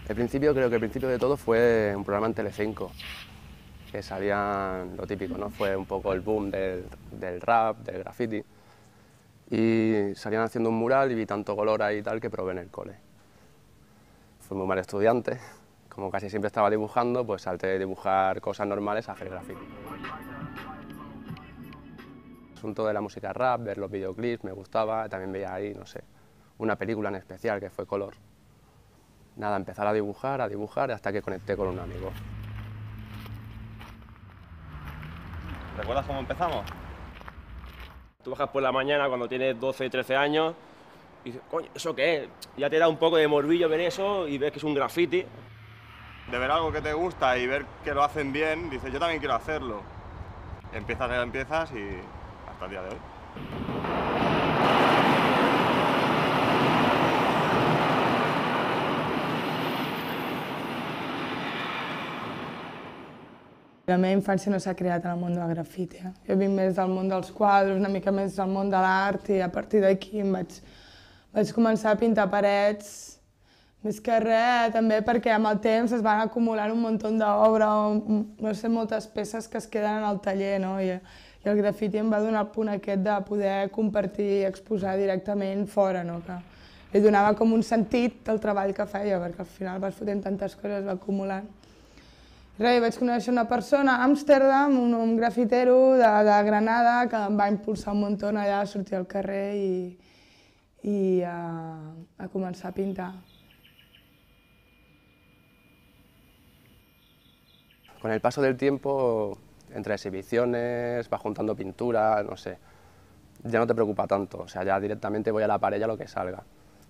El principio, creo que el principio de todo fue un programa en Telecinco, que salían lo típico, ¿no? Fue un poco el boom del rap, del graffiti, y salían haciendo un mural y vi tanto color ahí y tal que probé en el cole. Fui muy mal estudiante, como casi siempre estaba dibujando, pues salté de dibujar cosas normales a hacer graffiti. El asunto de la música rap, ver los videoclips, me gustaba, también veía ahí, no sé, una película en especial que fue Color. Nada, empezar a dibujar hasta que conecté con un amigo. ¿Recuerdas cómo empezamos? Tú bajas por la mañana cuando tienes 12, 13 años y dices, coño, ¿eso qué es? Ya te da un poco de morbillo ver eso y ves que es un graffiti. De ver algo que te gusta y ver que lo hacen bien, dices, yo también quiero hacerlo. Empiezas y hasta el día de hoy. La meva infància no s'ha creat en el món del grafiti. Jo vinc més del món dels quadres, una mica més del món de l'art i a partir d'aquí vaig començar a pintar parets. Més que res, també perquè amb el temps es van acumulant un munt d'obra, no sé, moltes peces que es queden en el taller, no? I el grafiti em va donar el punt aquest de poder compartir i exposar directament fora, no? Que li donava com un sentit al treball que feia, perquè al final vas fotent tantes coses, va acumulant. Res, vaig conèixer una persona a Amsterdam, un grafitero de Granada, que em va impulsar un munt allà a sortir al carrer i a començar a pintar. Con el paso del tiempo, entre exhibiciones, vas juntando pintura, no sé, ya no te preocupa tanto, o sea, ya directamente voy a la pared y a lo que salga.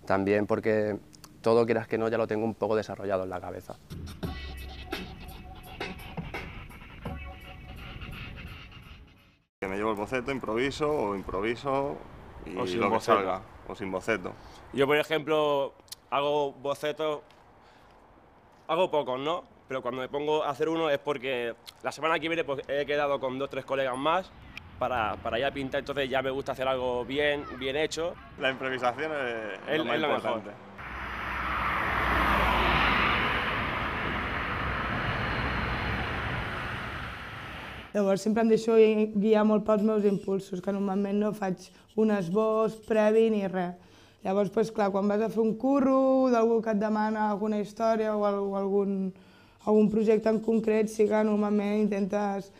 También porque todo, quieras que no, ya lo tengo un poco desarrollado en la cabeza. Que me llevo el boceto, improviso y O sin lo que boceto. salga, o sin boceto. Yo, por ejemplo, hago bocetos, hago pocos, ¿no? Pero cuando me pongo a hacer uno es porque la semana que viene pues, he quedado con 2 o 3 colegas más para ir a pintar, entonces ya me gusta hacer algo bien hecho. La improvisación es lo más lo mejor. importante. Llavors sempre em deixo guiar molt pels meus impulsos, que normalment no faig un esbós previ ni res. Llavors, doncs, clar, quan vas a fer un curro d'algú que et demana alguna història o algun projecte en concret, sí que normalment intentes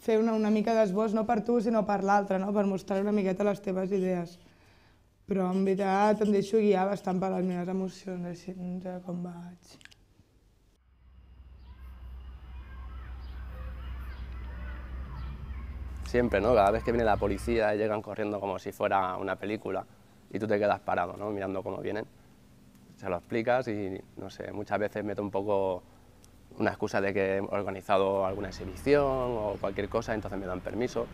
fer una mica d'esbós, no per tu, sinó per l'altre, no? Per mostrar una miqueta les teves idees. Però, en veritat, em deixo guiar bastant per les meves emocions, així, no sé com vaig. Siempre, ¿no? Cada vez que viene la policía llegan corriendo como si fuera una película y tú te quedas parado, ¿no? Mirando cómo vienen. Se lo explicas y, no sé, muchas veces meto un poco una excusa de que he organizado alguna exhibición o cualquier cosa, entonces me dan permiso,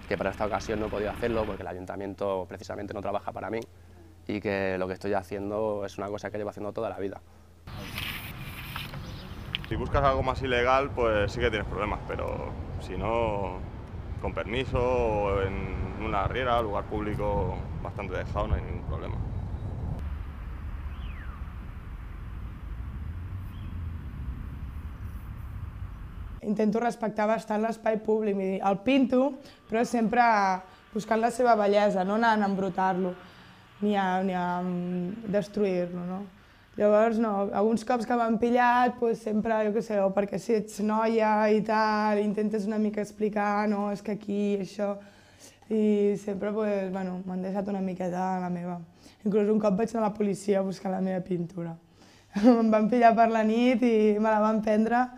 que para esta ocasión no he podido hacerlo porque el ayuntamiento precisamente no trabaja para mí y que lo que estoy haciendo es una cosa que llevo haciendo toda la vida. Si buscas algo más ilegal, pues sí que tienes problemas, pero si no, con permiso o en una riera, lugar público bastante dejado, no hay ningún problema. Intento respectar bastant l'espai públic, el pinto, però sempre buscant la seva bellesa, no anant a embrutar-lo, ni a destruir-lo, no? Llavors, no, alguns cops que m'han pillat, doncs sempre, jo què sé, o perquè si ets noia i tal, intentes una mica explicar, no, és que aquí, això, i sempre, doncs, bueno, m'han deixat una miqueta a la meva. Inclús un cop vaig anar a la policia a buscar la meva pintura. Em van pillar per la nit i me la van prendre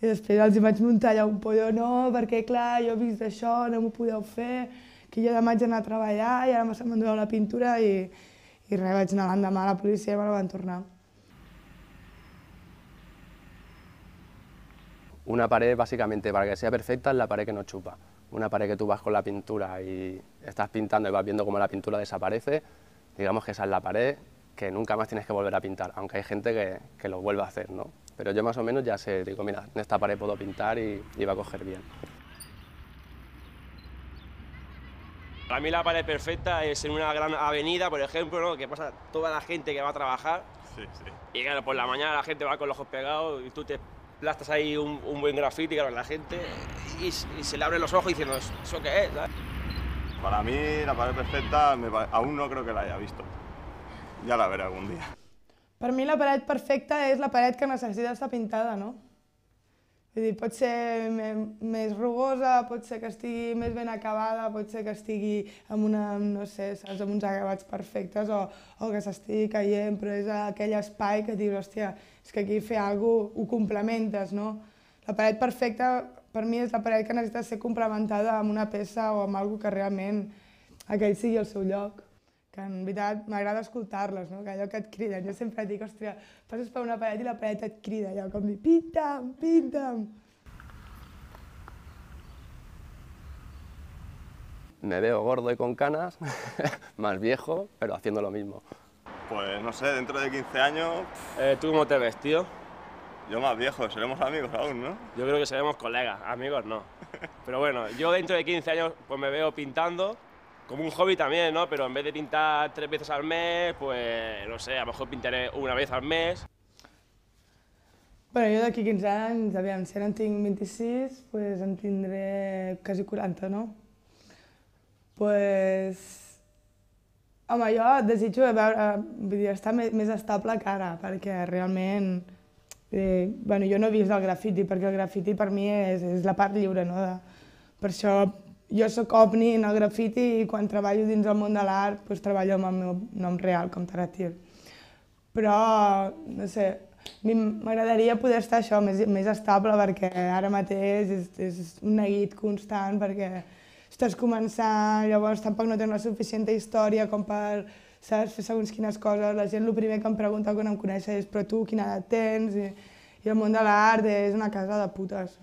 i després els hi vaig muntar allà un pollo, no, perquè clar, jo he vist això, no m'ho podeu fer, que jo demà haig d'anar a treballar i ara se'm endureu la pintura i res, vaig anar l'endemà a la policia i me la van tornar. Una pared, básicamente, para que sea perfecta, es la pared que no chupa. Una pared que tú vas con la pintura y estás pintando y vas viendo cómo la pintura desaparece, digamos que esa es la pared que nunca más tienes que volver a pintar, aunque hay gente que lo vuelve a hacer, ¿no? Pero yo más o menos ya sé, digo, mira, en esta pared puedo pintar y va a coger bien. Para mí la pared perfecta es en una gran avenida, por ejemplo, ¿no? Que pasa toda la gente que va a trabajar. Sí, sí. Y claro, por la mañana la gente va con los ojos pegados y tú te plastas ahí un buen graffiti, claro, la gente, y se le abren los ojos diciendo, ¿eso qué es? ¿Sabes? Para mí la pared perfecta aún no creo que la haya visto. Ja la veré algun dia. Per mi la paret perfecta és la paret que necessita estar pintada, no? Vull dir, pot ser més rugosa, pot ser que estigui més ben acabada, pot ser que estigui amb no sé, saps, amb uns acabats perfectes o que s'estigui caient, però és aquell espai que dius, hòstia, és que aquí fer alguna cosa ho complementes, no? La paret perfecta per mi és la paret que necessita ser complementada amb una peça o amb alguna cosa que realment aquell sigui el seu lloc. Que en veritat m'agrada escoltar-les, no? Que allò que et criden. Jo sempre dic, hòstia, passes per una paret i la paret et crida, allò com dir, pinta'm, pinta'm. Me veo gordo y con canas, más viejo, pero haciendo lo mismo. Pues no sé, dentro de 15 años, ¿Tú cómo te ves, tío? yo más viejo, seremos amigos aún, ¿no? Yo creo que seremos colegas, amigos no. Pero bueno, yo dentro de 15 años pues me veo pintando, como un hobby también, ¿no? Pero en vez de pintar 3 veces al mes, pues no sé, a lo mejor pintaré una vez al mes. Bueno, jo d'aquí 15 anys, aviam, si ara en tinc 26, pues en tindré quasi 40, no? Pues... Home, jo desitjo vull dir, estar més estable que ara, perquè realment... Bueno, jo no he vist el grafiti, perquè el grafiti per mi és la part lliure, no? Per això jo soc ovni en el grafiti i quan treballo dins el món de l'art doncs treballo amb el meu nom real, com Taratil. Però, no sé, a mi m'agradaria poder estar això, més estable, perquè ara mateix és un neguit constant, perquè estàs començant, llavors tampoc no tens la suficient història com per, saps, fer segons quines coses. La gent el primer que em pregunta quan em coneix és però tu quina edat tens? I el món de l'art és una casa de putes.